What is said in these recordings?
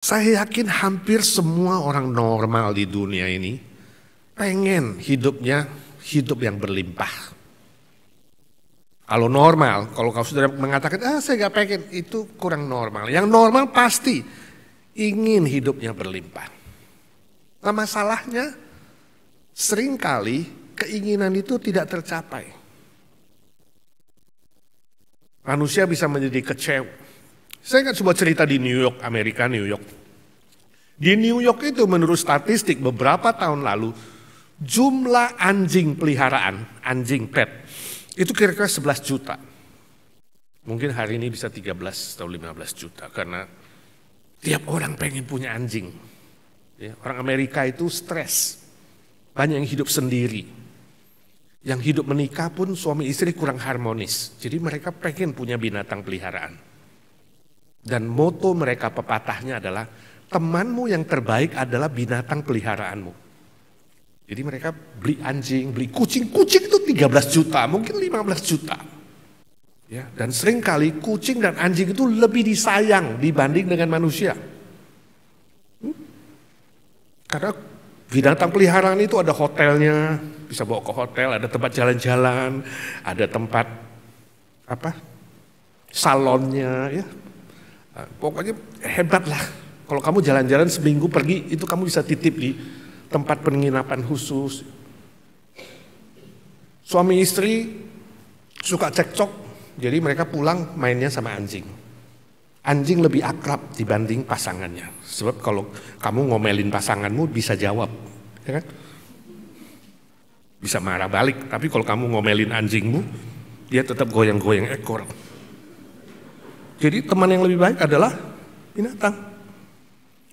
Saya yakin hampir semua orang normal di dunia ini pengen hidupnya hidup yang berlimpah. Kalau normal, kalau kau sudah mengatakan, saya gak pengen, itu kurang normal. Yang normal pasti ingin hidupnya berlimpah. Nah masalahnya, seringkali keinginan itu tidak tercapai. Manusia bisa menjadi kecewa. Saya ingat sebuah cerita di New York, Amerika, New York. Di New York itu menurut statistik beberapa tahun lalu, jumlah anjing peliharaan, anjing pet, itu kira-kira 11 juta. Mungkin hari ini bisa 13 atau 15 juta karena tiap orang pengen punya anjing. Ya, orang Amerika itu stres, banyak yang hidup sendiri. Yang hidup menikah pun suami istri kurang harmonis. Jadi mereka pengen punya binatang peliharaan. Dan moto mereka pepatahnya adalah, temanmu yang terbaik adalah binatang peliharaanmu. Jadi mereka beli anjing, beli kucing. Kucing itu 13 juta, mungkin 15 juta. Ya, dan seringkali kucing dan anjing itu lebih disayang dibanding dengan manusia. Karena binatang peliharaan itu ada hotelnya, bisa bawa ke hotel, ada tempat jalan-jalan, ada tempat salonnya, ya. Pokoknya hebat lah. Kalau kamu jalan-jalan seminggu pergi, itu kamu bisa titip di tempat penginapan khusus. Suami istri suka cekcok, jadi mereka pulang mainnya sama anjing. Anjing lebih akrab dibanding pasangannya. Sebab kalau kamu ngomelin pasanganmu bisa jawab, ya kan? Bisa marah balik, tapi kalau kamu ngomelin anjingmu, dia tetap goyang-goyang ekor. Jadi teman yang lebih baik adalah binatang.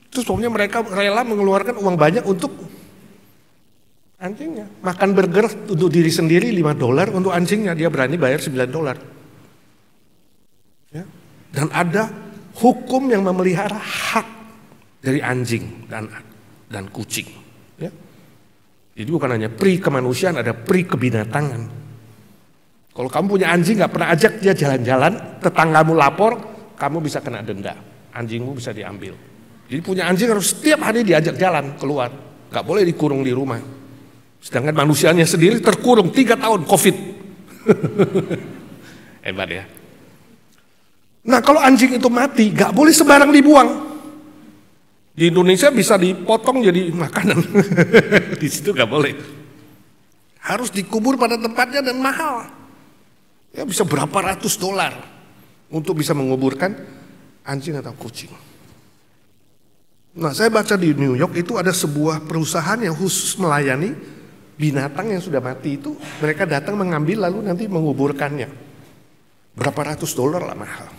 Terus pokoknya mereka rela mengeluarkan uang banyak untuk anjingnya. Makan burger untuk diri sendiri $5, untuk anjingnya dia berani bayar $9. Ya. Dan ada hukum yang memelihara hak dari anjing dan kucing. Ya. Jadi bukan hanya pri kemanusiaan, ada pri kebinatangan. Kalau kamu punya anjing gak pernah ajak dia jalan-jalan, tetanggamu lapor, kamu bisa kena denda. Anjingmu bisa diambil. Jadi punya anjing harus setiap hari diajak jalan keluar. Gak boleh dikurung di rumah. Sedangkan manusianya sendiri terkurung 3 tahun COVID. Hebat ya. Nah kalau anjing itu mati, gak boleh sembarang dibuang. Di Indonesia bisa dipotong jadi makanan. Di situ gak boleh. Harus dikubur pada tempatnya dan mahal. Ya bisa berapa ratus $, untuk bisa menguburkan anjing atau kucing. Nah saya baca di New York itu ada sebuah perusahaan yang khusus melayani binatang yang sudah mati itu. Mereka datang mengambil lalu nanti menguburkannya. Berapa ratus $, lah mahal.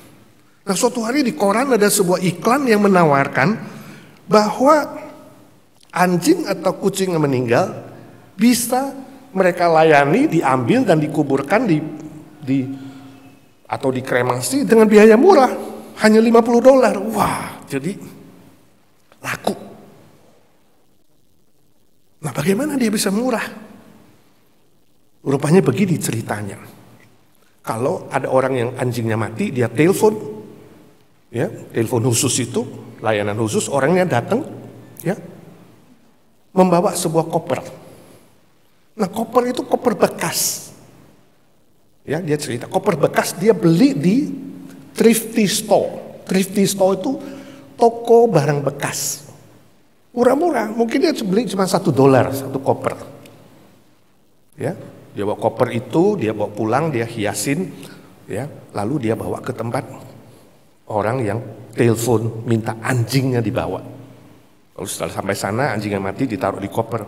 Nah suatu hari di koran ada sebuah iklan yang menawarkan bahwa anjing atau kucing yang meninggal bisa mereka layani, diambil dan dikuburkan atau dikremasi dengan biaya murah, hanya $50. Wah, jadi laku. Nah, bagaimana dia bisa murah? Rupanya begini ceritanya. Kalau ada orang yang anjingnya mati, dia telepon, ya, telepon khusus itu, layanan khusus, orangnya datang, ya, membawa sebuah koper. Nah, koper itu koper bekas. Ya, dia cerita, koper bekas dia beli di thrifty store. Thrifty store itu toko barang bekas. Murah-murah, mungkin dia beli cuma $1 satu koper. Ya, dia bawa koper itu, dia bawa pulang, dia hiasin, ya, lalu dia bawa ke tempat orang yang telepon minta anjingnya dibawa. Lalu setelah sampai sana anjingnya mati ditaruh di koper.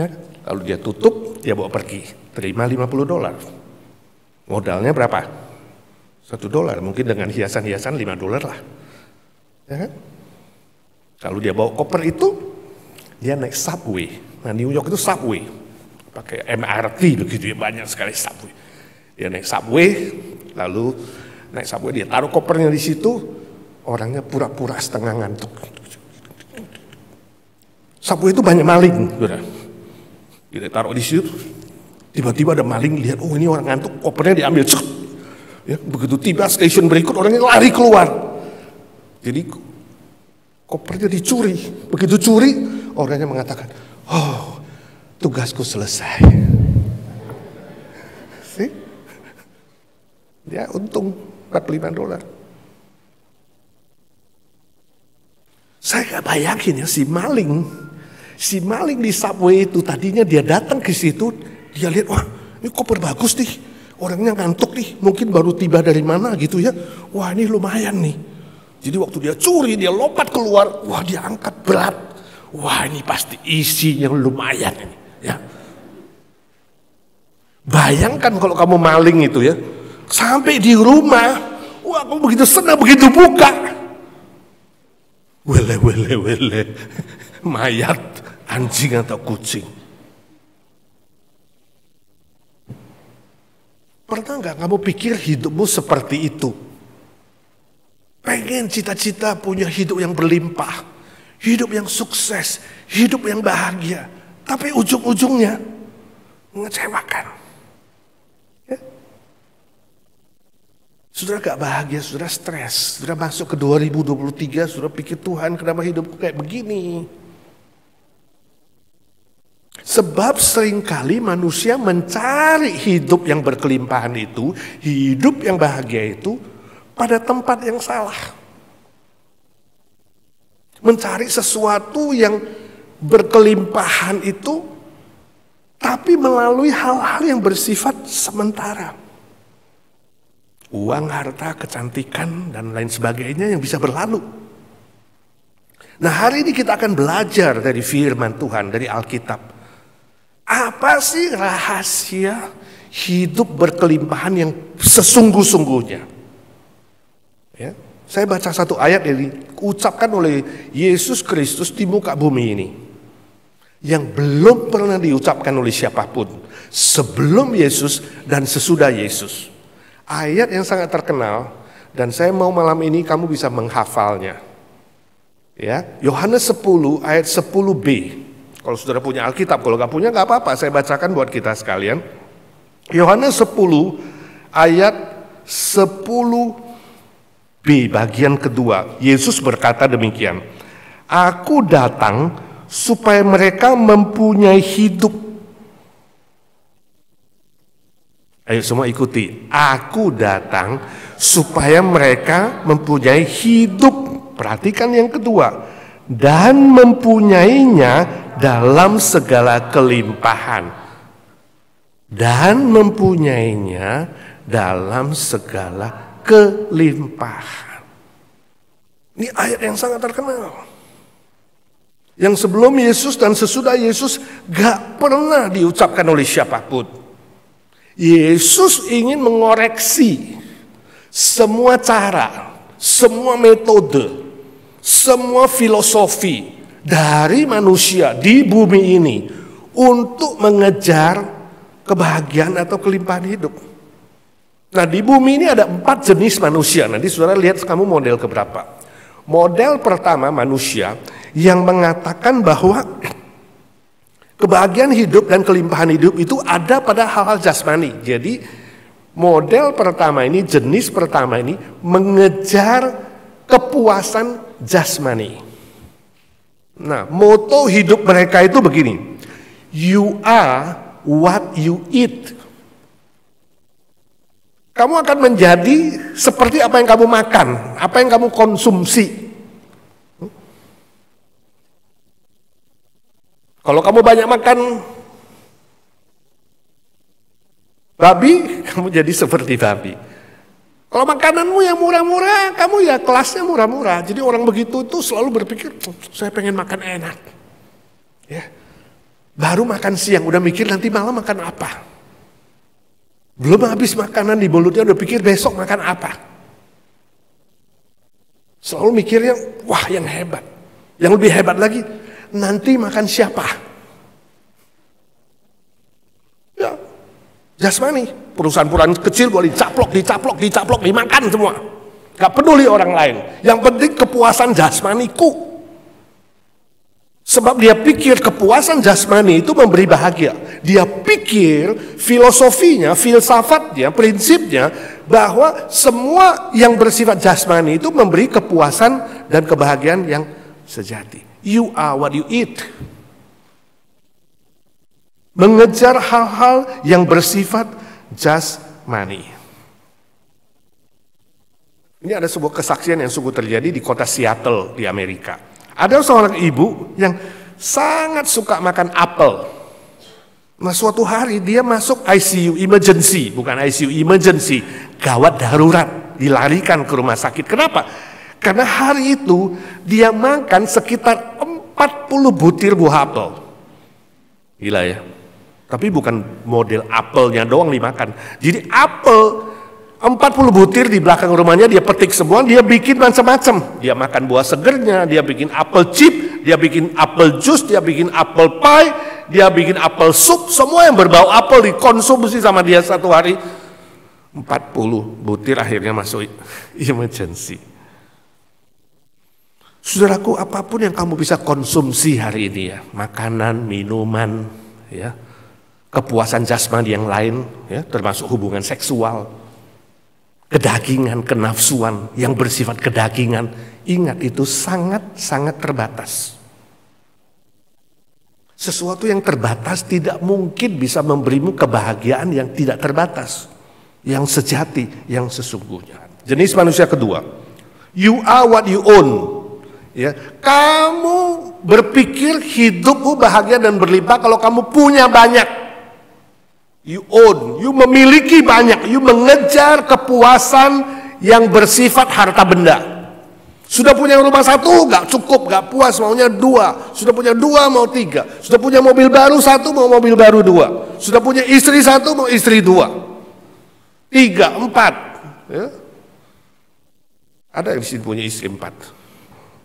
Ya, lalu dia tutup, dia bawa pergi, terima $50. Modalnya berapa? $1, mungkin dengan hiasan-hiasan $5 lah. Ya kan? Kalau dia bawa koper itu, dia naik subway. Nah New York itu subway, pakai MRT begitu ya, banyak sekali subway. Dia naik subway, lalu naik subway dia taruh kopernya di situ, orangnya pura-pura setengah ngantuk. Subway itu banyak maling, sudah. Dia taruh di situ. Tiba-tiba ada maling lihat, oh ini orang ngantuk, kopernya diambil. Ya, begitu tiba stasiun berikut orangnya lari keluar. Jadi Kopernya dicuri. Begitu curi, orangnya mengatakan, oh, tugasku selesai. See? Dia untung $45. Saya gak bayangin ya si maling di subway itu tadinya dia datang ke situ, dia lihat, wah ini koper bagus nih, orangnya ngantuk nih, mungkin baru tiba dari mana gitu ya, wah ini lumayan nih. Jadi waktu dia curi, dia lompat keluar, wah dia angkat berat, wah ini pasti isinya lumayan ini, ya. Bayangkan kalau kamu maling itu ya, sampai di rumah, wah kamu begitu senang, begitu buka, wele, mayat anjing atau kucing. Pernah nggak kamu pikir hidupmu seperti itu? Pengen cita-cita punya hidup yang berlimpah, hidup yang sukses, hidup yang bahagia, tapi ujung-ujungnya mengecewakan. Ya? Saudara gak bahagia, saudara stres, saudara masuk ke 2023, saudara pikir Tuhan kenapa hidupku kayak begini? Sebab seringkali manusia mencari hidup yang berkelimpahan itu, hidup yang bahagia itu pada tempat yang salah. Mencari sesuatu yang berkelimpahan itu, tapi melalui hal-hal yang bersifat sementara. Uang, harta, kecantikan, dan lain sebagainya yang bisa berlalu. Nah, hari ini kita akan belajar dari firman Tuhan, dari Alkitab. Apa sih rahasia hidup berkelimpahan yang sesungguh-sungguhnya? Ya, saya baca satu ayat yang diucapkan oleh Yesus Kristus di muka bumi ini. Yang belum pernah diucapkan oleh siapapun. Sebelum Yesus dan sesudah Yesus. Ayat yang sangat terkenal, dan saya mau malam ini kamu bisa menghafalnya. Ya, Yohanes 10 ayat 10b. Kalau saudara punya Alkitab, kalau nggak punya nggak apa-apa, saya bacakan buat kita sekalian. Yohanes 10 ayat 10b bagian kedua. Yesus berkata demikian. Aku datang supaya mereka mempunyai hidup. Ayo semua ikuti. Aku datang supaya mereka mempunyai hidup. Perhatikan yang kedua. Dan mempunyainya dalam segala kelimpahan. Dan mempunyainya dalam segala kelimpahan. Ini ayat yang sangat terkenal. Yang sebelum Yesus dan sesudah Yesus gak pernah diucapkan oleh siapapun. Yesus ingin mengoreksi semua cara, semua metode, semua filosofi dari manusia di bumi ini untuk mengejar kebahagiaan atau kelimpahan hidup. Nah, di bumi ini ada 4 jenis manusia. Nanti saudara lihat kamu model keberapa. Model pertama manusia yang mengatakan bahwa kebahagiaan hidup dan kelimpahan hidup itu ada pada hal-hal jasmani. Jadi model pertama ini, jenis pertama ini mengejar kepuasan jasmani. Nah, moto hidup mereka itu begini. You are what you eat. Kamu akan menjadi seperti apa yang kamu makan, apa yang kamu konsumsi. Kalau kamu banyak makan babi, kamu jadi seperti babi. Kalau makananmu yang murah-murah, kamu ya kelasnya murah-murah. Jadi orang begitu itu selalu berpikir, saya pengen makan enak. Ya. Baru makan siang, udah mikir nanti malam makan apa. Belum habis makanan di mulutnya, udah pikir besok makan apa. Selalu mikirnya, wah yang hebat. Yang lebih hebat lagi, nanti makan siapa. Ya, jasmani. Perusahaan-perusahaan kecil boleh dicaplok, dimakan semua. Gak peduli orang lain. Yang penting kepuasan jasmaniku. Sebab dia pikir kepuasan jasmani itu memberi bahagia. Dia pikir filosofinya, filsafatnya, prinsipnya bahwa semua yang bersifat jasmani itu memberi kepuasan dan kebahagiaan yang sejati. You are what you eat. Mengejar hal-hal yang bersifat jasmani. Ini ada sebuah kesaksian yang sungguh terjadi di kota Seattle di Amerika. Ada seorang ibu yang sangat suka makan apel. Nah, suatu hari dia masuk ICU emergency, bukan ICU emergency, gawat darurat, dilarikan ke rumah sakit. Kenapa? Karena hari itu dia makan sekitar 40 butir buah apel. Gila ya. Tapi bukan model apelnya doang dimakan. Jadi apel 40 butir di belakang rumahnya dia petik semua, dia bikin macam-macam. Dia makan buah segernya, dia bikin apel chip, dia bikin apel jus, dia bikin apel pie, dia bikin apel sup, semua yang berbau apel dikonsumsi sama dia satu hari. 40 butir akhirnya masuk emergency. Saudaraku, apapun yang kamu bisa konsumsi hari ini ya, makanan, minuman, ya, kepuasan jasmani yang lain, ya, termasuk hubungan seksual, kedagingan, kenafsuan yang bersifat kedagingan, ingat itu sangat-sangat terbatas. Sesuatu yang terbatas tidak mungkin bisa memberimu kebahagiaan yang tidak terbatas, yang sejati, yang sesungguhnya. Jenis manusia kedua, you are what you own. Ya, kamu berpikir hidupmu bahagia dan berlimpah kalau kamu punya banyak. You own, you memiliki banyak, you mengejar kepuasan yang bersifat harta benda. Sudah punya rumah satu, gak cukup, gak puas, maunya dua. Sudah punya dua, mau tiga. Sudah punya mobil baru satu, mau mobil baru dua. Sudah punya istri satu, mau istri dua. 3, 4. Ya. Ada yang di sini punya istri 4.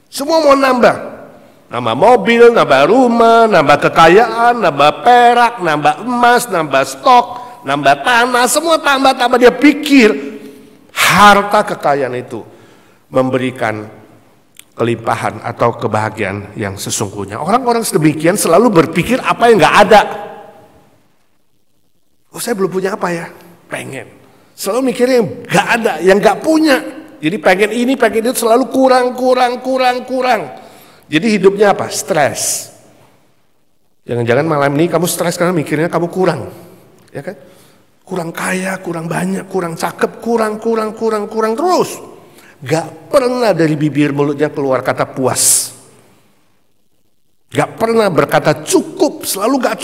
Semua mau nambah. Nambah mobil, nambah rumah, nambah kekayaan, nambah perak, nambah emas, nambah stok, nambah tanah, semua tambah-tambah. Dia pikir harta kekayaan itu memberikan kelimpahan atau kebahagiaan yang sesungguhnya. Orang-orang sedemikian selalu berpikir apa yang gak ada. Oh, saya belum punya apa ya? Pengen. Selalu mikirnya yang gak ada, yang gak punya. Jadi pengen ini, pengen itu, selalu kurang. Jadi hidupnya apa? Stres. Jangan-jangan malam ini kamu stres karena mikirnya kamu kurang. Ya kan? Kurang kaya, kurang banyak, kurang cakep, kurang terus. Gak pernah dari bibir mulutnya keluar kata puas. Gak pernah berkata cukup, selalu gak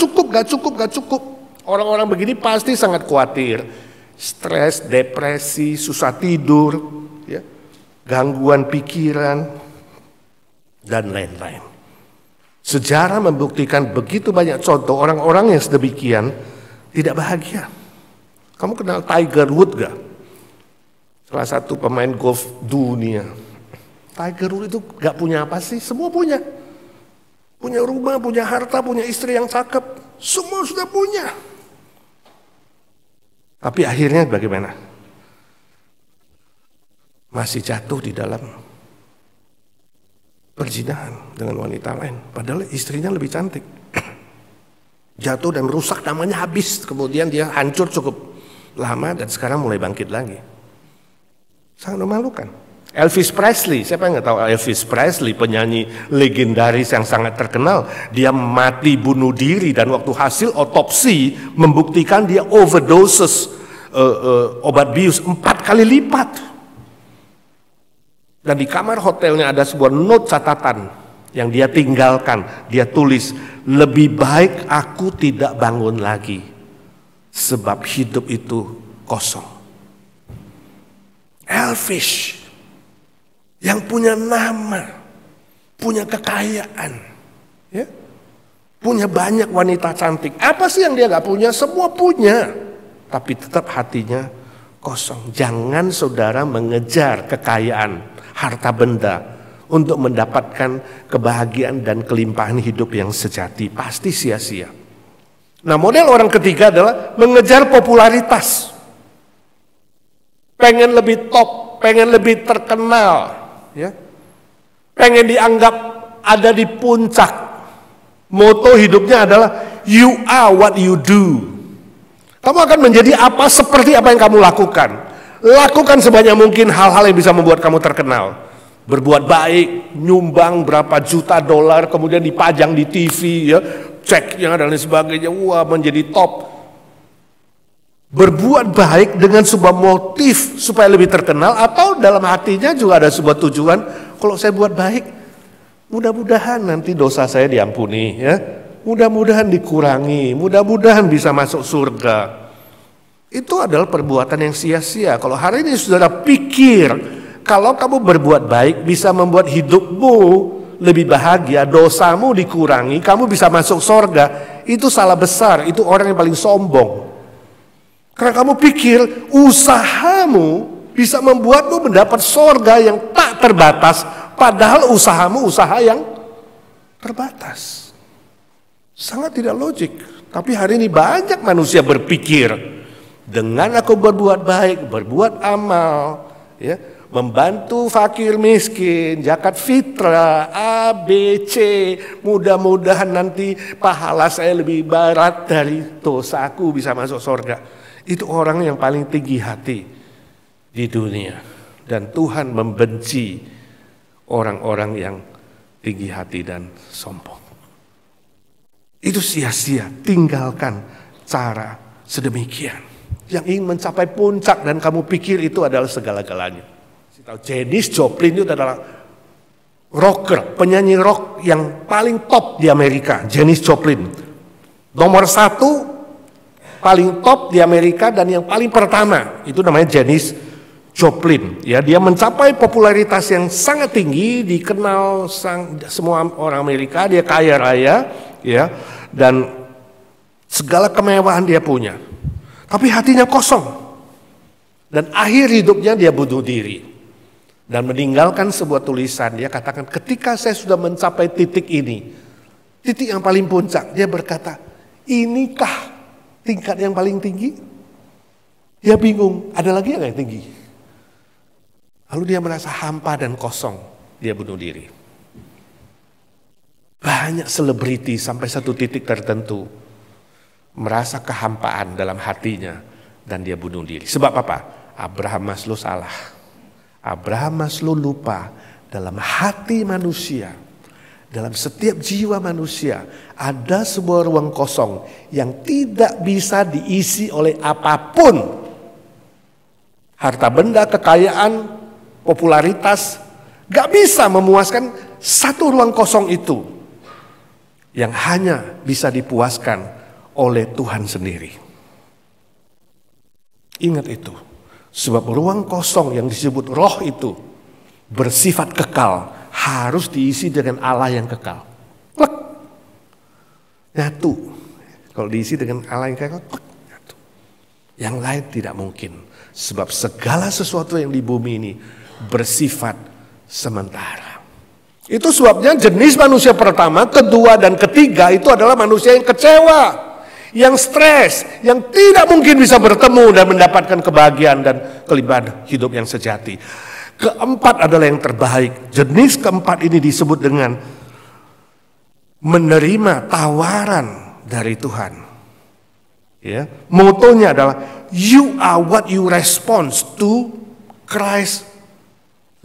cukup. Orang-orang begini pasti sangat khawatir. Stres, depresi, susah tidur, ya, gangguan pikiran, dan lain-lain. Sejarah membuktikan begitu banyak contoh orang-orang yang sedemikian tidak bahagia. Kamu kenal Tiger Woods gak? Salah satu pemain golf dunia. Tiger Woods itu gak punya apa sih? Semua punya. Punya rumah, punya harta, punya istri yang cakep. Semua sudah punya. Tapi akhirnya bagaimana? Masih jatuh di dalam perzinahan dengan wanita lain, padahal istrinya lebih cantik. Jatuh dan rusak, namanya habis. Kemudian dia hancur cukup lama dan sekarang mulai bangkit lagi. Sangat memalukan. Elvis Presley, siapa yang nggak tahu Elvis Presley, penyanyi legendaris yang sangat terkenal. Dia mati bunuh diri dan waktu hasil otopsi membuktikan dia overdoses obat bius 4 kali lipat. Dan di kamar hotelnya ada sebuah note catatan yang dia tinggalkan. Dia tulis, lebih baik aku tidak bangun lagi, sebab hidup itu kosong. Elvis yang punya nama, punya kekayaan, ya, punya banyak wanita cantik. Apa sih yang dia gak punya? Semua punya, tapi tetap hatinya kosong. Jangan saudara mengejar kekayaan, harta benda untuk mendapatkan kebahagiaan dan kelimpahan hidup yang sejati. Pasti sia-sia. Nah, model orang ketiga adalah mengejar popularitas. Pengen lebih top, pengen lebih terkenal, ya. Pengen dianggap ada di puncak. Moto hidupnya adalah you are what you do. Kamu akan menjadi apa seperti apa yang kamu lakukan. Lakukan sebanyak mungkin hal-hal yang bisa membuat kamu terkenal. berbuat baik, nyumbang berapa juta dolar, kemudian dipajang di TV, ya, ceknya dan lain sebagainya, wah menjadi top. Berbuat baik dengan sebuah motif supaya lebih terkenal, atau dalam hatinya juga ada sebuah tujuan, kalau saya buat baik, mudah-mudahan nanti dosa saya diampuni, ya, mudah-mudahan dikurangi, mudah-mudahan bisa masuk surga. Itu adalah perbuatan yang sia-sia. Kalau hari ini saudara pikir, kalau kamu berbuat baik bisa membuat hidupmu lebih bahagia, dosamu dikurangi, kamu bisa masuk surga, itu salah besar, itu orang yang paling sombong. Karena kamu pikir usahamu bisa membuatmu mendapat surga yang tak terbatas, padahal usahamu usaha yang terbatas. Sangat tidak logik. Tapi hari ini banyak manusia berpikir, dengan aku berbuat baik, berbuat amal, ya, membantu fakir miskin, zakat fitrah, A, B, C, mudah-mudahan nanti pahala saya lebih berat dari dosaku, bisa masuk surga. Itu orang yang paling tinggi hati di dunia. Dan Tuhan membenci orang-orang yang tinggi hati dan sombong. Itu sia-sia, tinggalkan cara sedemikian. Yang ingin mencapai puncak dan kamu pikir itu adalah segala-galanya. Janis Joplin itu adalah rocker, penyanyi rock yang paling top di Amerika. Janis Joplin, nomor 1 paling top di Amerika, dan yang paling pertama itu namanya Janis Joplin. Ya, dia mencapai popularitas yang sangat tinggi, dikenal semua orang Amerika. Dia kaya raya, ya, dan segala kemewahan dia punya. Tapi hatinya kosong. Dan akhir hidupnya dia bunuh diri. Dan meninggalkan sebuah tulisan. Dia katakan, ketika saya sudah mencapai titik ini, titik yang paling puncak, dia berkata, inikah tingkat yang paling tinggi? Dia bingung, ada lagi yang tinggi? Lalu dia merasa hampa dan kosong, dia bunuh diri. Banyak selebriti sampai satu titik tertentu merasa kehampaan dalam hatinya dan dia bunuh diri. Sebab apa? Abraham Maslow salah. Abraham Maslow lupa, dalam hati manusia, dalam setiap jiwa manusia ada sebuah ruang kosong yang tidak bisa diisi oleh apapun. Harta benda, kekayaan, popularitas gak bisa memuaskan satu ruang kosong itu yang hanya bisa dipuaskan oleh Tuhan sendiri. Ingat itu, sebab ruang kosong yang disebut roh itu bersifat kekal, harus diisi dengan Allah yang kekal. Plek. Nyatu. Kalau diisi dengan Allah yang kekal, plek. Nyatu. Yang lain tidak mungkin. Sebab segala sesuatu yang di bumi ini bersifat sementara. Itu sebabnya jenis manusia pertama, kedua, dan ketiga itu adalah manusia yang kecewa, yang stres, yang tidak mungkin bisa bertemu dan mendapatkan kebahagiaan dan kelimpahan hidup yang sejati. Keempat adalah yang terbaik. Jenis keempat ini disebut dengan menerima tawaran dari Tuhan. Ya, motonya adalah you are what you respond to Christ's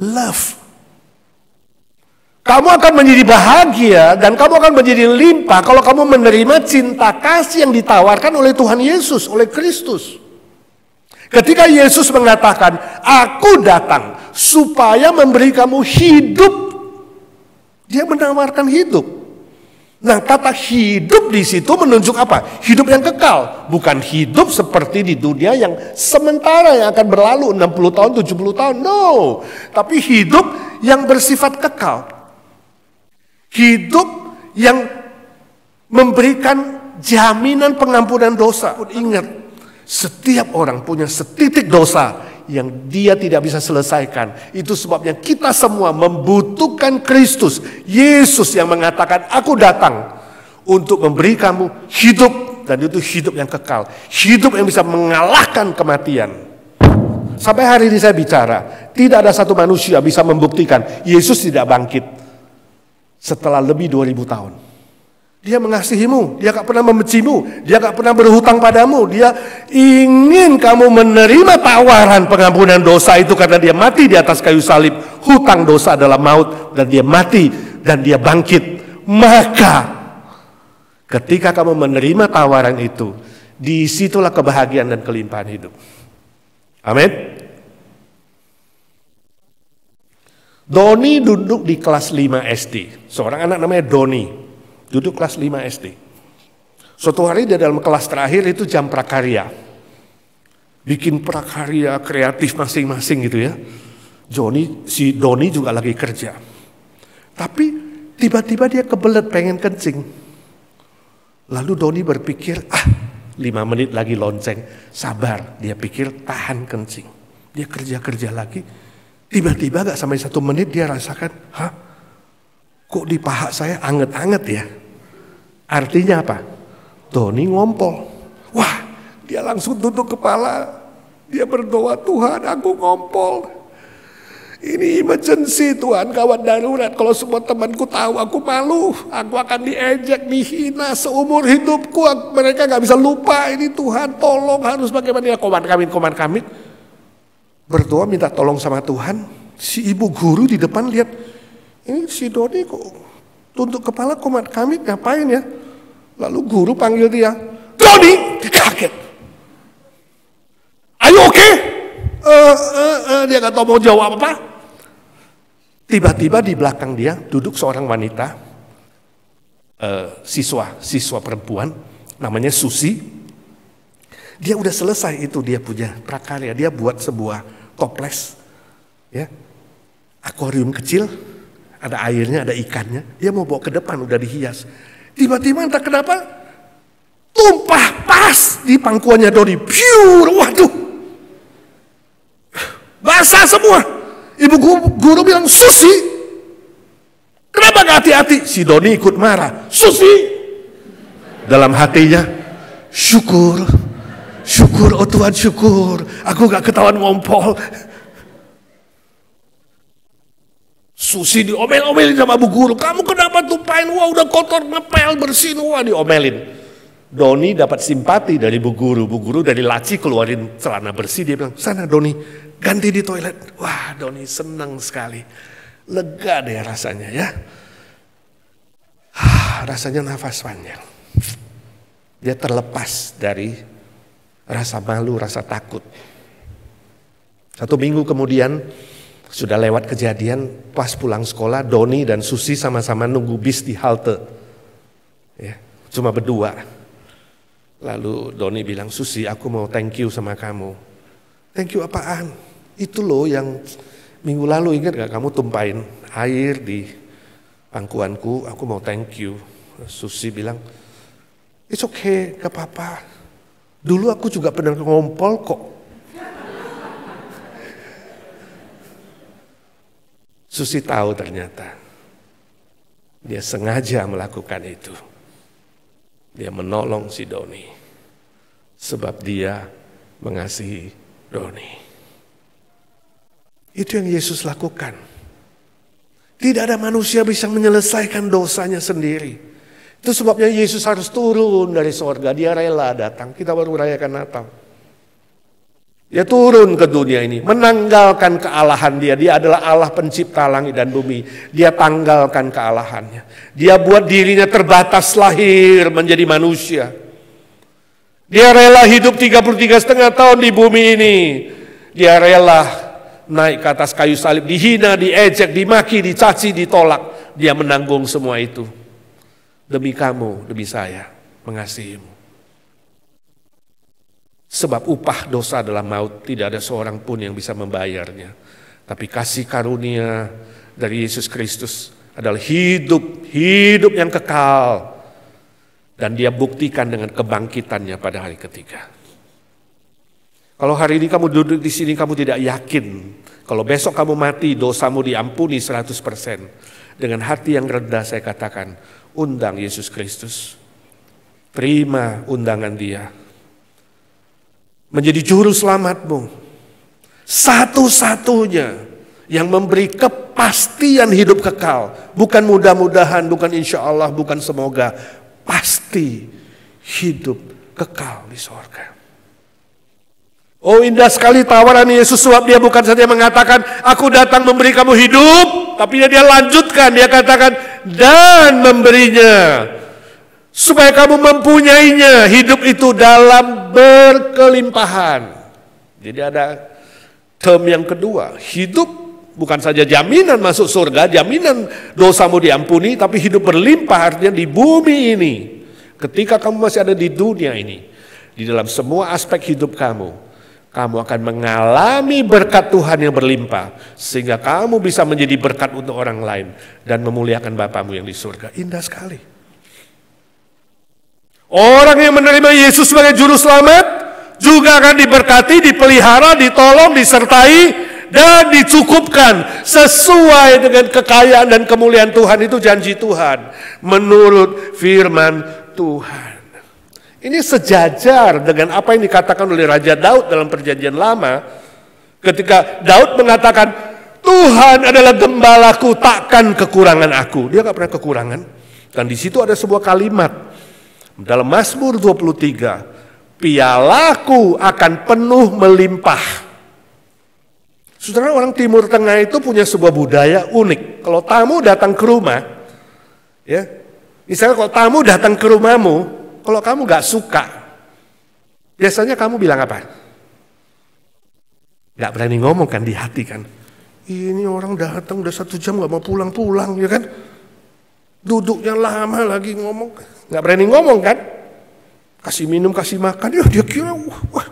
love. Kamu akan menjadi bahagia dan kamu akan menjadi limpah kalau kamu menerima cinta kasih yang ditawarkan oleh Tuhan Yesus, oleh Kristus. Ketika Yesus mengatakan, aku datang supaya memberi kamu hidup. Dia menawarkan hidup. Nah, kata hidup di situ menunjuk apa? Hidup yang kekal. Bukan hidup seperti di dunia yang sementara yang akan berlalu 60 tahun, 70 tahun. No. Tapi hidup yang bersifat kekal. Hidup yang memberikan jaminan pengampunan dosa. Ingat, setiap orang punya setitik dosa yang dia tidak bisa selesaikan. Itu sebabnya kita semua membutuhkan Kristus. Yesus yang mengatakan, aku datang untuk memberi kamu hidup. Dan itu hidup yang kekal. Hidup yang bisa mengalahkan kematian. Sampai hari ini saya bicara, tidak ada satu manusia bisa membuktikan Yesus tidak bangkit setelah lebih 2000 tahun. Dia mengasihimu, dia gak pernah membencimu, dia gak pernah berhutang padamu. Dia ingin kamu menerima tawaran pengampunan dosa itu karena dia mati di atas kayu salib. Hutang dosa adalah maut dan dia mati dan dia bangkit. Maka ketika kamu menerima tawaran itu, disitulah kebahagiaan dan kelimpahan hidup. Amin. Doni duduk di kelas 5 SD. Seorang anak namanya Doni. Duduk kelas 5 SD. Suatu hari dia dalam kelas terakhir itu jam prakarya. Bikin prakarya kreatif masing-masing gitu ya. Si Doni juga lagi kerja. Tapi tiba-tiba dia kebelet pengen kencing. Lalu Doni berpikir, 5 menit lagi lonceng. Sabar, dia pikir tahan kencing. Dia kerja-kerja lagi. Tiba-tiba gak sampai 1 menit dia rasakan, kok di paha saya anget-anget ya? Artinya apa? Doni ngompol. Wah, dia langsung tutup kepala. Dia berdoa, Tuhan aku ngompol. Ini emergency Tuhan, gawat darurat. Kalau semua temanku tahu aku malu. Aku akan diejek, dihina seumur hidupku. Mereka gak bisa lupa ini Tuhan. Tolong harus bagaimana. Koman kami. Berdoa minta tolong sama Tuhan. Si ibu guru di depan lihat. Ini si Doni kok tunduk kepala komat kami ngapain ya? Lalu guru panggil dia, Doni, dia kaget. Are you okay? Dia gak tahu mau jawab apa. Tiba-tiba di belakang dia duduk seorang wanita, siswa perempuan, namanya Susi. Dia udah selesai itu, dia punya prakarya, dia buat sebuah toples, ya, akuarium kecil. Ada airnya, ada ikannya. Dia mau bawa ke depan, udah dihias. Tiba-tiba entah kenapa, tumpah pas di pangkuannya Doni. Pure, waduh. Basah semua. Ibu guru bilang, Susi, kenapa gak hati-hati? Si Doni ikut marah. Susi. Dalam hatinya, syukur, oh Tuhan syukur. Aku gak ketahuan ngompol. Susi diomel-omelin sama bu guru. Kamu kenapa tumpahin? Wah udah kotor, ngepel, bersin. Wah diomelin. Doni dapat simpati dari bu guru. Bu guru dari laci keluarin celana bersih. Dia bilang, sana Doni, ganti di toilet. Wah Doni senang sekali. Lega deh rasanya ya. Rasanya nafas panjang. Dia terlepas dari rasa malu, rasa takut. 1 minggu kemudian, sudah lewat kejadian, pas pulang sekolah, Doni dan Susi sama-sama nunggu bis di halte. Ya, cuma berdua. Lalu Doni bilang, Susi aku mau thank you sama kamu. Thank you apaan? Itu loh yang minggu lalu ingat gak kamu tumpahin air di pangkuanku, aku mau thank you. Susi bilang, it's okay, gak apa-apa. Dulu aku juga pernah ngompol kok. Susi tahu ternyata dia sengaja melakukan itu. Dia menolong si Doni sebab dia mengasihi Doni. Itu yang Yesus lakukan. Tidak ada manusia bisa menyelesaikan dosanya sendiri. Itu sebabnya Yesus harus turun dari sorga. Dia rela datang. Kita baru merayakan Natal. Dia turun ke dunia ini, menanggalkan kealahan dia. Dia adalah Allah pencipta langit dan bumi. Dia tanggalkan kealahannya. Dia buat dirinya terbatas lahir menjadi manusia. Dia rela hidup 33,5 tahun di bumi ini. Dia rela naik ke atas kayu salib, dihina, diejek, dimaki, dicaci, ditolak. Dia menanggung semua itu. Demi kamu, demi saya, mengasihimu. Sebab upah dosa adalah maut, tidak ada seorang pun yang bisa membayarnya. Tapi kasih karunia dari Yesus Kristus adalah hidup yang kekal. Dan dia buktikan dengan kebangkitannya pada hari ketiga. Kalau hari ini kamu duduk di sini kamu tidak yakin, kalau besok kamu mati dosamu diampuni 100%. Dengan hati yang rendah saya katakan, undang Yesus Kristus. Terima undangan dia. Menjadi juru selamatmu. Satu-satunya yang memberi kepastian hidup kekal. Bukan mudah-mudahan, bukan insya Allah, bukan semoga. pasti hidup kekal di sorga. Oh, indah sekali tawaran Yesus, sebab dia bukan saja mengatakan, aku datang memberi kamu hidup, tapi dia lanjutkan, dia katakan, dan memberinya, supaya kamu mempunyainya, hidup itu dalam berkelimpahan. Jadi ada term yang kedua, hidup bukan saja jaminan masuk surga, jaminan dosamu diampuni, tapi hidup berlimpah artinya di bumi ini. Ketika kamu masih ada di dunia ini, di dalam semua aspek hidup kamu akan mengalami berkat Tuhan yang berlimpah, sehingga kamu bisa menjadi berkat untuk orang lain dan memuliakan Bapamu yang di surga. Indah sekali. Orang yang menerima Yesus sebagai juru selamat juga akan diberkati, dipelihara, ditolong, disertai, dan dicukupkan sesuai dengan kekayaan dan kemuliaan Tuhan. Itu janji Tuhan menurut firman Tuhan. Ini sejajar dengan apa yang dikatakan oleh Raja Daud dalam Perjanjian Lama, ketika Daud mengatakan, Tuhan adalah gembalaku, takkan kekurangan aku. Dia gak pernah kekurangan. Dan di situ ada sebuah kalimat dalam Mazmur 23, pialaku akan penuh melimpah. Saudara, orang Timur Tengah itu punya sebuah budaya unik. Kalau tamu datang ke rumah, ya, misalnya kalau tamu datang ke rumahmu, kalau kamu gak suka, biasanya kamu bilang apa? Gak berani ngomong kan di hati kan. Ini orang datang udah 1 jam gak mau pulang-pulang, ya kan? Duduknya lama lagi ngomong, gak berani ngomong kan? Kasih minum, kasih makan, ya dia kira, wah,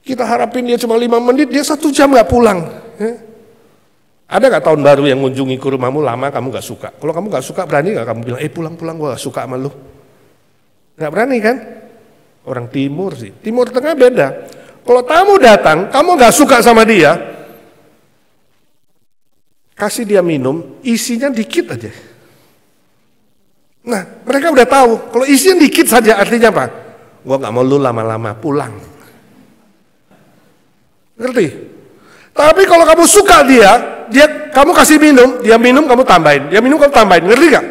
kita harapin dia cuma 5 menit, dia 1 jam gak pulang. Ya? Ada gak tahun baru yang mengunjungi ke rumahmu lama kamu gak suka? Kalau kamu gak suka, berani gak kamu bilang, pulang-pulang gue gak suka sama lu? Gak berani kan? Orang Timur sih. Timur Tengah beda. Kalau tamu datang, kamu gak suka sama dia, kasih dia minum, isinya dikit aja. Nah, mereka udah tahu, kalau isinya dikit saja artinya apa? Gua gak mau lu lama-lama, pulang. Ngerti? Tapi kalau kamu suka dia kamu kasih minum, dia minum kamu tambahin, dia minum kamu tambahin, ngerti gak?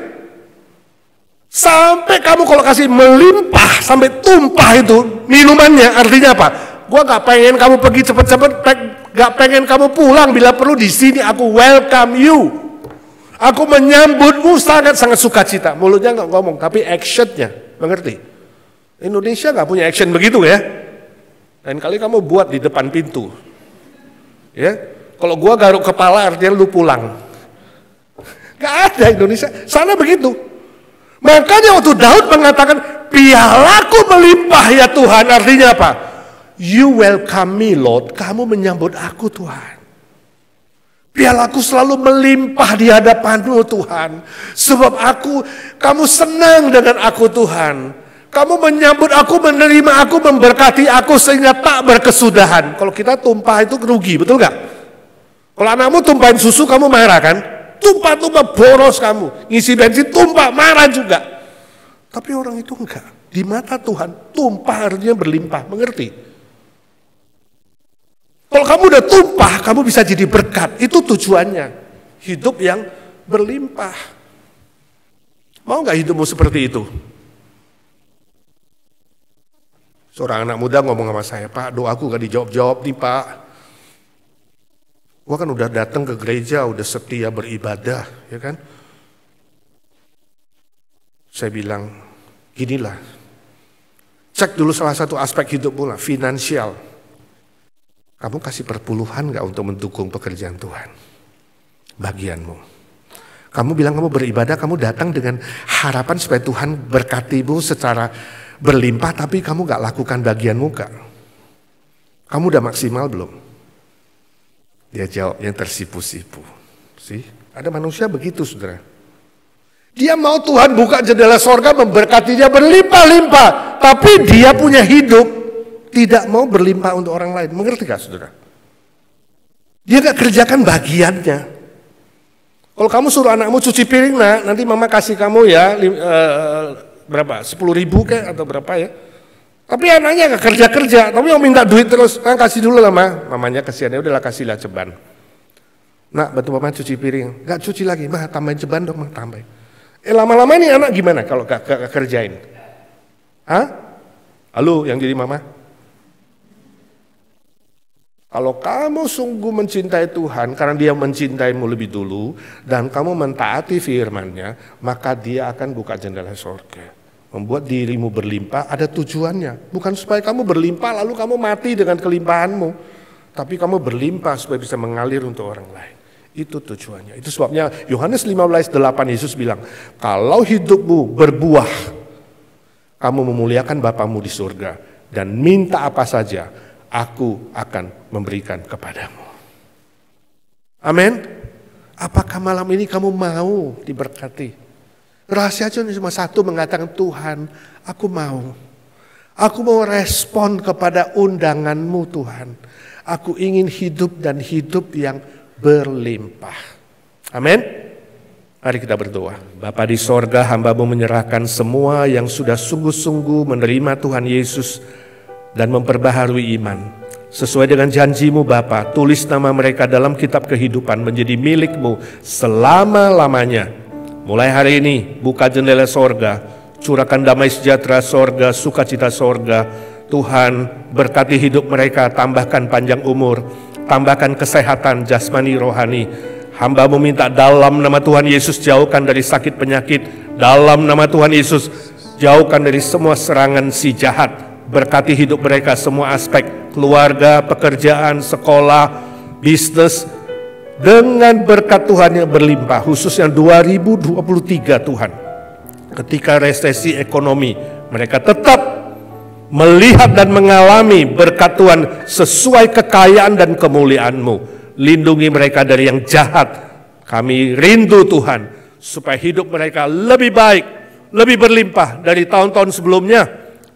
Sampai kamu kalau kasih melimpah, sampai tumpah itu minumannya, artinya apa? Gua gak pengen kamu pergi cepet-cepet, gak pengen kamu pulang, bila perlu di sini aku welcome you. Aku menyambutmu sangat-sangat sukacita. Mulutnya gak ngomong, tapi actionnya, mengerti? Indonesia gak punya action begitu ya. Lain kali kamu buat di depan pintu. Ya, kalau gua garuk kepala artinya lu pulang. Gak ada Indonesia, sana begitu. Makanya waktu Daud mengatakan, pialaku melimpah ya Tuhan, artinya apa? You welcome me Lord, kamu menyambut aku Tuhan. Pialaku selalu melimpah di hadapanmu Tuhan. Sebab kamu senang dengan aku Tuhan. Kamu menyambut aku, menerima aku, memberkati aku sehingga tak berkesudahan. Kalau kita tumpah itu rugi, betul gak? Kalau anakmu tumpahin susu kamu marah kan? Tumpah-tumpah boros kamu, ngisi bensin tumpah, marah juga. Tapi orang itu enggak. Di mata Tuhan, tumpah artinya berlimpah, mengerti? Kalau kamu udah tumpah, kamu bisa jadi berkat. Itu tujuannya, hidup yang berlimpah. Mau gak hidupmu seperti itu? Seorang anak muda ngomong sama saya, Pak, doaku gak dijawab-jawab nih Pak. Gua kan udah datang ke gereja, udah setia beribadah, ya kan? Saya bilang, ginilah, cek dulu salah satu aspek hidupmu lah, finansial. Kamu kasih perpuluhan gak untuk mendukung pekerjaan Tuhan? Bagianmu. Kamu bilang kamu beribadah, kamu datang dengan harapan supaya Tuhan berkatimu secara berlimpah, tapi kamu gak lakukan bagianmu gak? Kamu udah maksimal belum? Dia jawab yang tersipu-sipu. Ada manusia begitu saudara. Dia mau Tuhan buka jendela sorga memberkati dia berlimpah-limpah. Tapi dia punya hidup tidak mau berlimpah untuk orang lain. Mengerti gak saudara? Dia gak kerjakan bagiannya. Kalau kamu suruh anakmu cuci piring, nah nanti mama kasih kamu ya berapa? 10.000 kayak atau berapa ya? Tapi anaknya gak kerja-kerja, tapi yang minta duit terus, kasih dulu lah mamanya kesian, ya udahlah kasihlah ceban. Nak, bantu mama cuci piring, gak cuci lagi, tambahin ceban dong, tambahin. Lama-lama ini anak gimana kalau gak kerjain? Hah? Halo yang jadi mama? Kalau kamu sungguh mencintai Tuhan karena dia mencintaimu lebih dulu dan kamu mentaati firman-Nya, maka dia akan buka jendela surga. Membuat dirimu berlimpah ada tujuannya. Bukan supaya kamu berlimpah lalu kamu mati dengan kelimpahanmu. Tapi kamu berlimpah supaya bisa mengalir untuk orang lain. Itu tujuannya. Itu sebabnya Yohanes 15:8 Yesus bilang, kalau hidupmu berbuah, kamu memuliakan Bapamu di surga. Dan minta apa saja, aku akan memberikan kepadamu. Amin. Apakah malam ini kamu mau diberkati? Rahasia cuma satu, mengatakan, Tuhan, aku mau. Aku mau respon kepada undangan-Mu Tuhan. Aku ingin hidup dan hidup yang berlimpah. Amin. Mari kita berdoa. Bapa di sorga, hamba-Mu menyerahkan semua yang sudah sungguh-sungguh menerima Tuhan Yesus dan memperbaharui iman. Sesuai dengan janji-Mu Bapa, tulis nama mereka dalam kitab kehidupan menjadi milik-Mu selama-lamanya. Mulai hari ini, buka jendela sorga, curahkan damai sejahtera sorga, sukacita sorga. Tuhan, berkati hidup mereka, tambahkan panjang umur, tambahkan kesehatan jasmani rohani. Hamba-Mu minta dalam nama Tuhan Yesus, jauhkan dari sakit penyakit. Dalam nama Tuhan Yesus, jauhkan dari semua serangan si jahat. Berkati hidup mereka semua aspek, keluarga, pekerjaan, sekolah, bisnis. Dengan berkat Tuhan yang berlimpah, khususnya 2023 Tuhan. Ketika resesi ekonomi, mereka tetap melihat dan mengalami berkat Tuhan sesuai kekayaan dan kemuliaan-Mu. Lindungi mereka dari yang jahat. Kami rindu Tuhan, supaya hidup mereka lebih baik, lebih berlimpah dari tahun-tahun sebelumnya.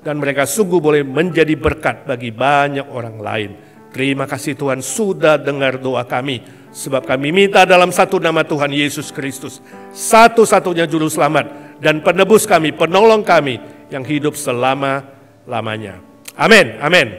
Dan mereka sungguh boleh menjadi berkat bagi banyak orang lain. Terima kasih Tuhan sudah dengar doa kami. Sebab kami minta dalam satu nama Tuhan Yesus Kristus, satu-satunya juru selamat dan penebus kami, penolong kami yang hidup selama-lamanya. Amin, amin.